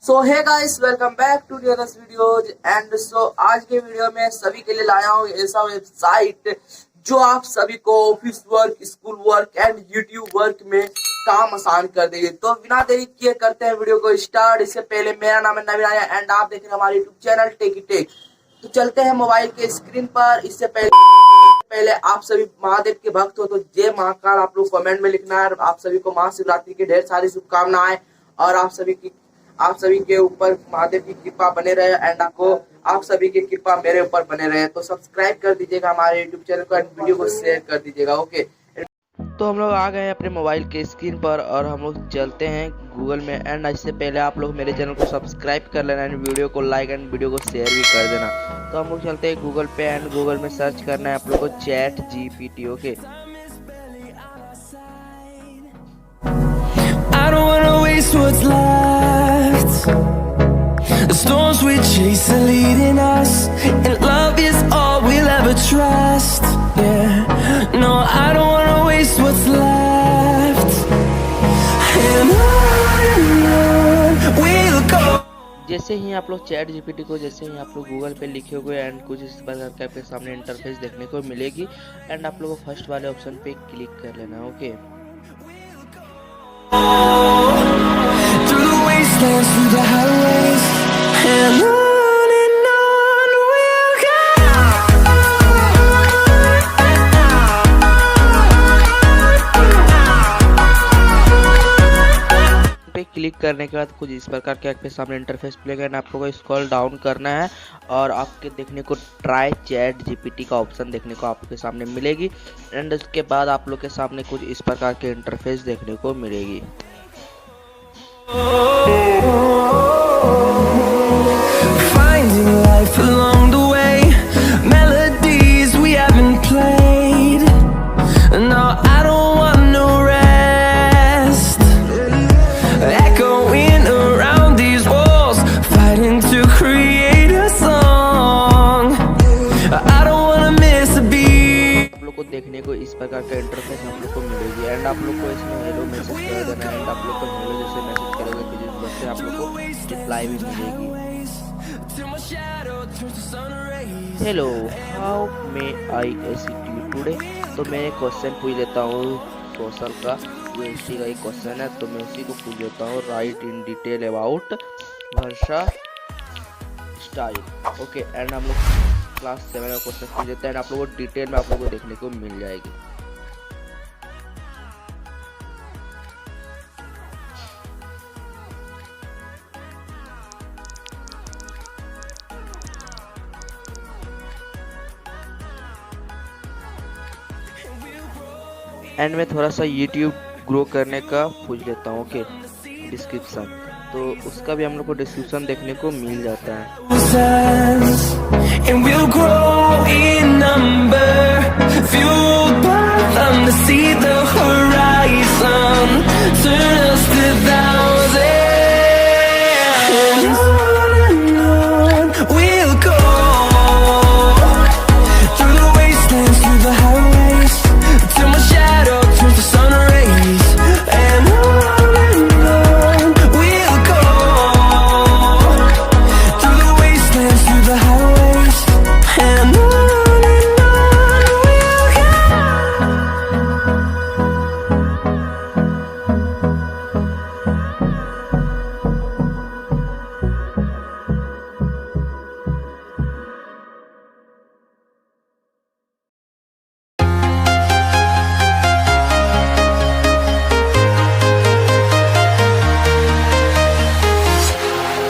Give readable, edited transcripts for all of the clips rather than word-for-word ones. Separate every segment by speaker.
Speaker 1: So hey guys, welcome back to the other videos. And so आज के video में सभी के लिए लाया हूँ ऐसा वेबसाइट जो आप सभी को office work, school work and YouTube work में काम आसान कर देगी। तो बिना देरी किए करते हैं वीडियो को स्टार्ट। इससे पहले मेरा नाम है नवीन आर्या एंड आप देख रहे हैं हमारे यूट्यूब चैनल टेकी टेक। तो चलते हैं मोबाइल के स्क्रीन पर। इससे पहले आप सभी महादेव के भक्त हो तो जय महाकाल आप लोग कमेंट में लिखना है। आप सभी को महाशिवरात्रि की ढेर सारी शुभकामनाएं और आप सभी के ऊपर महादेव की कृपा बने रहे एंड आप सभी की कृपा मेरे ऊपर बने रहे। तो सब्सक्राइब कर दीजिएगा हमारे यूट्यूब चैनल को एंड वीडियो को शेयर कर दीजिएगा। ओके, तो हम लोग आ गए हैं अपने मोबाइल के स्क्रीन पर और हम लोग चलते हैं गूगल में। एंड इससे पहले आप लोग मेरे चैनल को सब्सक्राइब कर लेना एंड वीडियो को लाइक एंड वीडियो को शेयर भी कर देना। तो हम लोग चलते हैं गूगल पे एंड गूगल में सर्च करना है आप लोग को chat GPT. Okay,
Speaker 2: I don't wanna waste what's left. The storms we chase are leading us, and love is all we'll ever trust. Yeah, no, I don't wanna waste what's left. And on we'll go.
Speaker 1: जैसे ही आप लोग chat GPT को जैसे ही आप लोग Google पे लिखे हुए एंड कुछ इस प्रकार के आपके सामने इंटरफेस देखने को मिलेगी एंड आप लोग को फर्स्ट वाले ऑप्शन पे क्लिक कर लेना। Okay,
Speaker 2: through the wastelands, through the highways, and on we'll go.
Speaker 1: पे क्लिक करने के बाद कुछ इस प्रकार के आपके सामने इंटरफेस मिलेगा एंड आप लोगों को स्क्रॉल डाउन करना है और आपके देखने को ट्राई चैट जीपीटी का ऑप्शन देखने को आपके सामने मिलेगी एंड उसके बाद आप लोग के सामने कुछ इस प्रकार के इंटरफेस देखने को मिलेगी।
Speaker 2: Finding life along the way, melodies we haven't played. No, I don't want no rest. Echoing around these walls, fighting to create a song. I don't wanna miss a beat.
Speaker 1: आप लोग को देखने को इस प्रकार का इंटरफेस आप लोग को मिलेगी एंड आप लोग को इसमें हेलो मैसेज कर देना है एंड आप लोग को हेलो जैसे मैसेज करोगे तो जिस वक्त से आप लोग को रिप्लाई भी मिलेगी। Hello, how may I assist you today. तो मैं एक क्वेश्चन पूछ देता हूँ सोशल का, ये इसी का एक क्वेश्चन है तो मैं इसी को पूछ देता हूँ। Right in detail about Varsha style. Okay, and हम लोग क्लास 7 का क्वेश्चन पूछ देते हैं एंड आप लोगों को डिटेल में आप लोगों को देखने को मिल जाएगी। एंड मैं थोड़ा सा YouTube ग्रो करने का पूछ लेता हूँ। ओके, डिस्क्रिप्शन, तो उसका भी हम लोग को डिस्क्रिप्शन देखने को मिल जाता है।
Speaker 2: And we'll grow in number, fueled by them to see the horizon, turn us to thousands. And on we'll go, through the wastelands, through the highways, till my shadow turns to sun rays. And on we'll go, through the wastelands, through the highways, and on we'll go.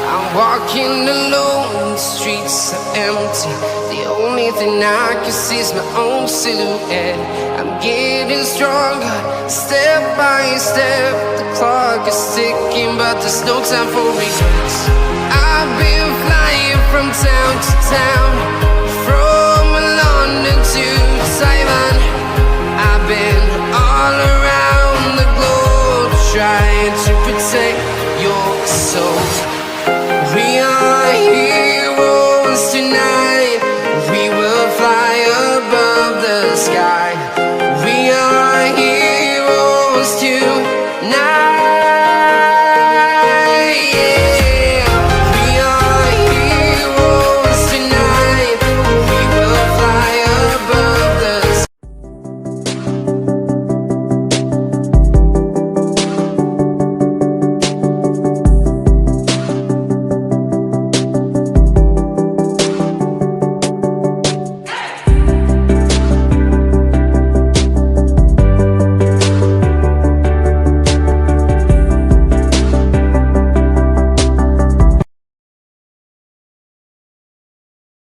Speaker 2: I'm walking alone, the streets are empty. The only thing I can see is my own silhouette. I'm getting stronger, step by step. The clock is ticking, but there's no time for regrets. I've been flying from town to town,